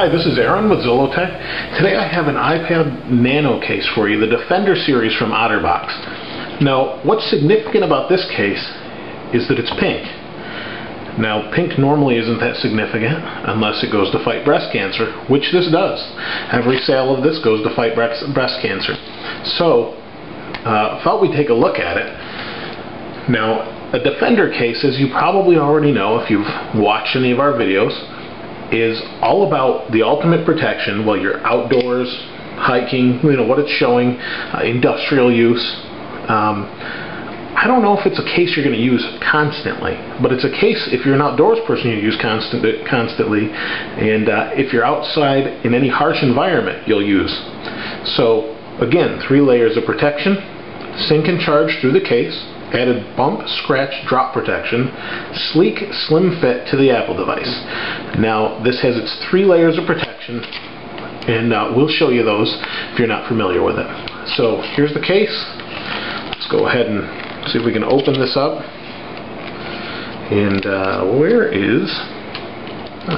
Hi, this is Aaron with zollotech. Today I have an iPod Nano case for you, the Defender series from Otterbox. Now, what's significant about this case is that it's pink. Now, pink normally isn't that significant unless it goes to fight breast cancer, which this does. Every sale of this goes to fight breast cancer. So, thought we'd take a look at it. Now, a Defender case, as you probably already know if you've watched any of our videos, is all about the ultimate protection while you're outdoors, hiking, what it's showing, industrial use. I don't know if it's a case you're going to use constantly, but it's a case if you're an outdoors person you use constantly, and if you're outside in any harsh environment you'll use. So again, 3 layers of protection, sync and charge through the case, added bump, scratch, drop protection, sleek, slim fit to the Apple device. Now, this has its 3 layers of protection, and we'll show you those if you're not familiar with it. So, here's the case. Let's go ahead and see if we can open this up. And where is...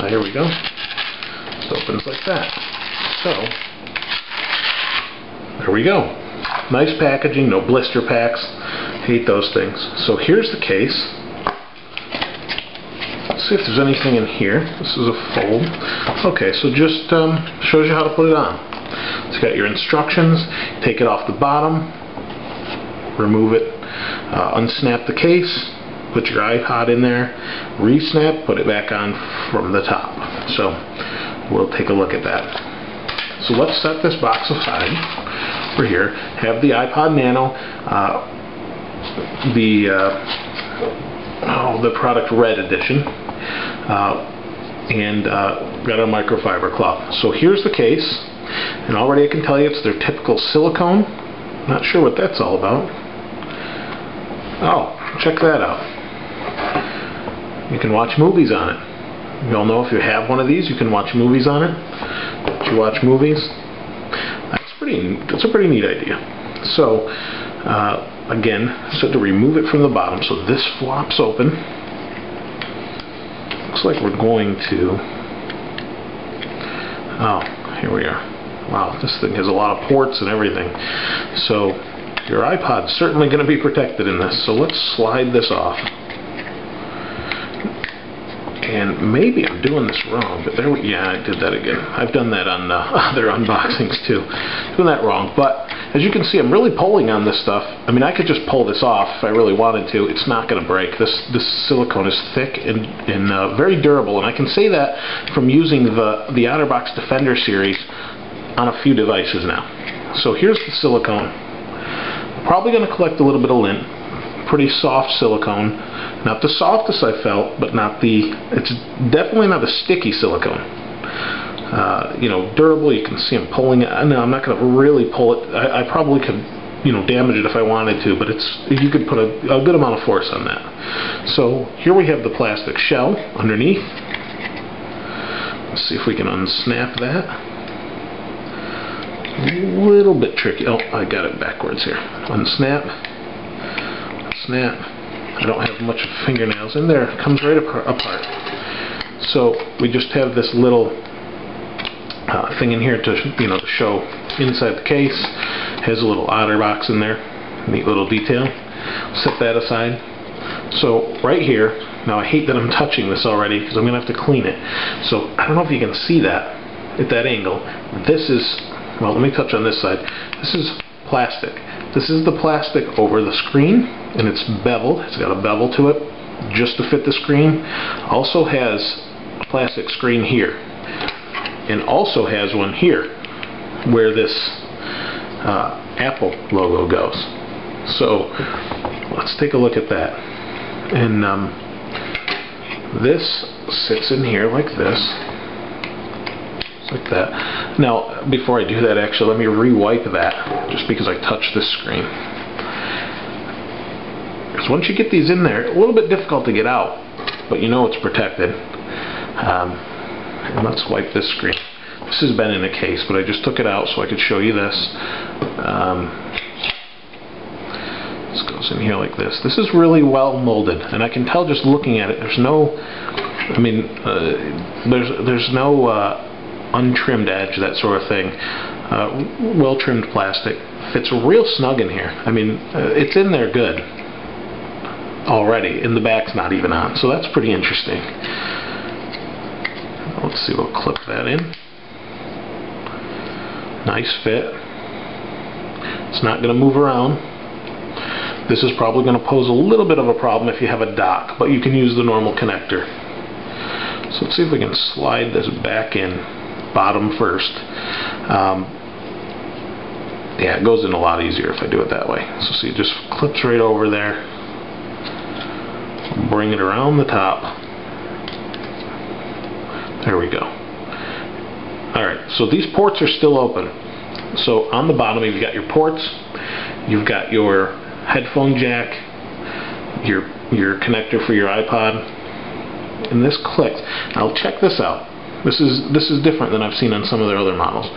here we go. It opens like that. So, there we go. Nice packaging, no blister packs. Hate those things. So here's the case. Let's see if there's anything in here. This is a fold. Okay, so just shows you how to put it on. It's got your instructions. Take it off the bottom, remove it, unsnap the case, put your iPod in there, re-snap, put it back on from the top. So we'll take a look at that. So let's set this box aside. We're here. Have the iPod Nano. The product red edition, and got a microfiber cloth. So here's the case, and already I can tell you it's their typical silicone. Not sure what that's all about. Oh, check that out. You can watch movies on it. You all know if you have one of these, you can watch movies on it. Did you watch movies? That's a pretty neat idea. So again, so to remove it from the bottom, so this flops open. Looks like we're going to... Oh, here we are. Wow, this thing has a lot of ports and everything. So your iPod's certainly going to be protected in this. So let's slide this off. And maybe I'm doing this wrong, but yeah, I did that again. I've done that on other unboxings too. Doing that wrong, but as you can see, I'm really pulling on this stuff. I mean, I could just pull this off if I really wanted to. It's not going to break. This silicone is thick and very durable, and I can say that from using the Otterbox Defender series on a few devices now. So here's the silicone. Probably going to collect a little bit of lint. Pretty soft silicone. Not the softest I felt, but it's definitely not a sticky silicone. Durable. You can see I'm pulling it. No, I'm not going to really pull it. I probably could, damage it if I wanted to, but you could put a good amount of force on that. So here we have the plastic shell underneath. Let's see if we can unsnap that. A little bit tricky. Oh, I got it backwards here. Unsnap. Snap. I don't have much fingernails in there. It comes right apart. So we just have this little thing in here to to show inside the case. Has a little Otterbox in there. Neat little detail. Set that aside. So right here, now I hate that I'm touching this already because I'm going to have to clean it. So I don't know if you can see that at that angle. This is, well, let me touch on this side. This is plastic. This is the plastic over the screen, and it's beveled. It's got a bevel to it just to fit the screen. Also has a plastic screen here, and also has one here where this Apple logo goes. So let's take a look at that. And this sits in here like this. Like that. Now, before I do that, actually, let me re-wipe that, just because I touched this screen. Because once you get these in there, a little bit difficult to get out, but it's protected. And let's wipe this screen. This has been in a case, but I just took it out so I could show you this. This goes in here like this. This is really well molded, and I can tell just looking at it. There's no, there's no untrimmed edge, that sort of thing. Well trimmed plastic. Fits real snug in here. I mean, it's in there good already, and the back's not even on, so that's pretty interesting. Let's see, we'll clip that in. Nice fit. It's not going to move around. This is probably going to pose a little bit of a problem if you have a dock, but you can use the normal connector. So let's see if we can slide this back in, bottom first. Yeah, it goes in a lot easier if I do it that way. So see, it just clips right over there. Bring it around the top. There we go. Alright, so these ports are still open. So on the bottom you've got your ports, you've got your headphone jack, your connector for your iPod, and this clicks. Now check this out. This is different than I've seen on some of their other models.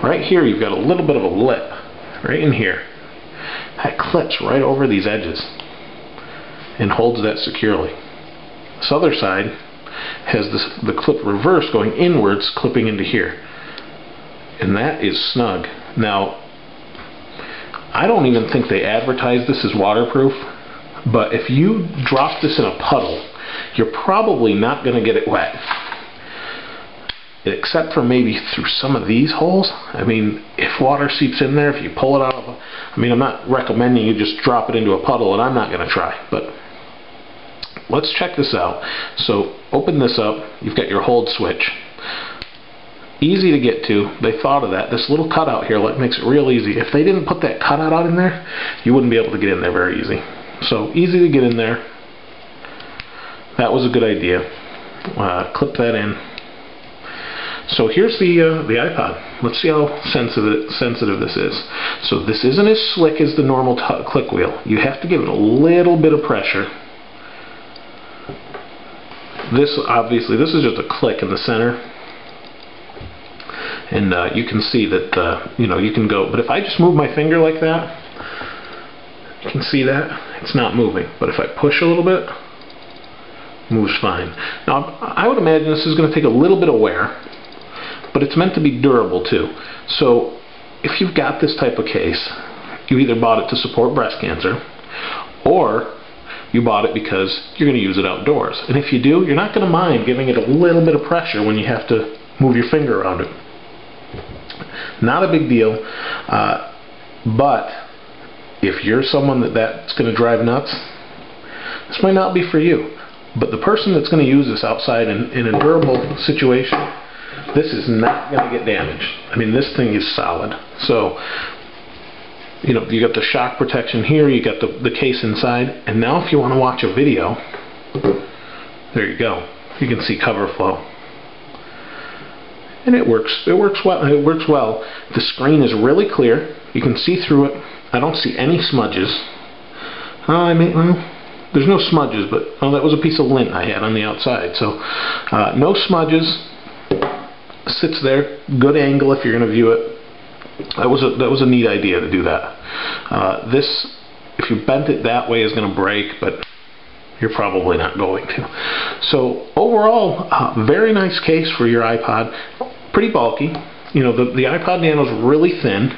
Right here you've got a little bit of a lip, right in here. That clips right over these edges and holds that securely. This other side has the clip reverse going inwards, clipping into here. And that is snug. Now, I don't even think they advertise this as waterproof, but if you drop this in a puddle, you're probably not going to get it wet. Except for maybe through some of these holes. I mean, if water seeps in there, if you pull it out of I mean, I'm not recommending you just drop it into a puddle, and I'm not going to try, but let's check this out. So open this up, you've got your hold switch. Easy to get to. They thought of that. This little cutout here makes it real easy. If they didn't put that cutout out in there, you wouldn't be able to get in there very easy. So easy to get in there. That was a good idea. Clip that in. So here's the iPod. Let's see how sensitive this is. So this isn't as slick as the normal click wheel. You have to give it a little bit of pressure. This obviously, this is just a click in the center. And you can see that, you know, you can go, but if I just move my finger like that, you can see that, it's not moving. But if I push a little bit, it moves fine. Now, I would imagine this is going to take a little bit of wear, but it's meant to be durable too. So, if you've got this type of case, you either bought it to support breast cancer, or you bought it because you're going to use it outdoors. And if you do, you're not going to mind giving it a little bit of pressure when you have to move your finger around it. Not a big deal, but if you're someone that's going to drive nuts, this might not be for you. But the person that's going to use this outside in a durable situation, this is not going to get damaged. I mean, this thing is solid. So, you know, you got the shock protection here, you got the case inside, and now if you want to watch a video, there you go. You can see cover flow. And it works well. The screen is really clear. You can see through it. I don't see any smudges. Well, there's no smudges, but that was a piece of lint I had on the outside. So no smudges. Sits there. Good angle if you're going to view it. That was a neat idea to do that. This, if you bent it that way, is going to break, but you're probably not going to. So overall, very nice case for your iPod. Pretty bulky. You know, the iPod Nano is really thin,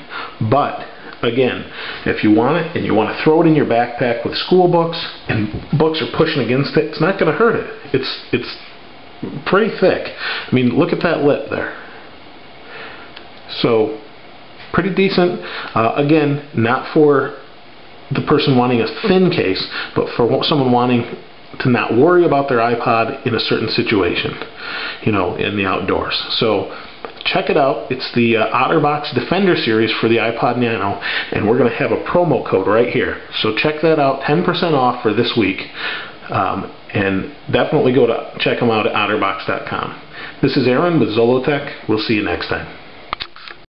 but again, if you want it and you want to throw it in your backpack with school books and books are pushing against it, it's not going to hurt it. It's pretty thick. I mean, look at that lip there. So pretty decent. Again, not for the person wanting a thin case, but for someone wanting to not worry about their iPod in a certain situation, you know, in the outdoors. So check it out. It's the Otterbox Defender series for the iPod Nano, and we're going to have a promo code right here. So check that out, 10% off for this week, and definitely go to check them out at otterbox.com. This is Aaron with Zollotech. We'll see you next time.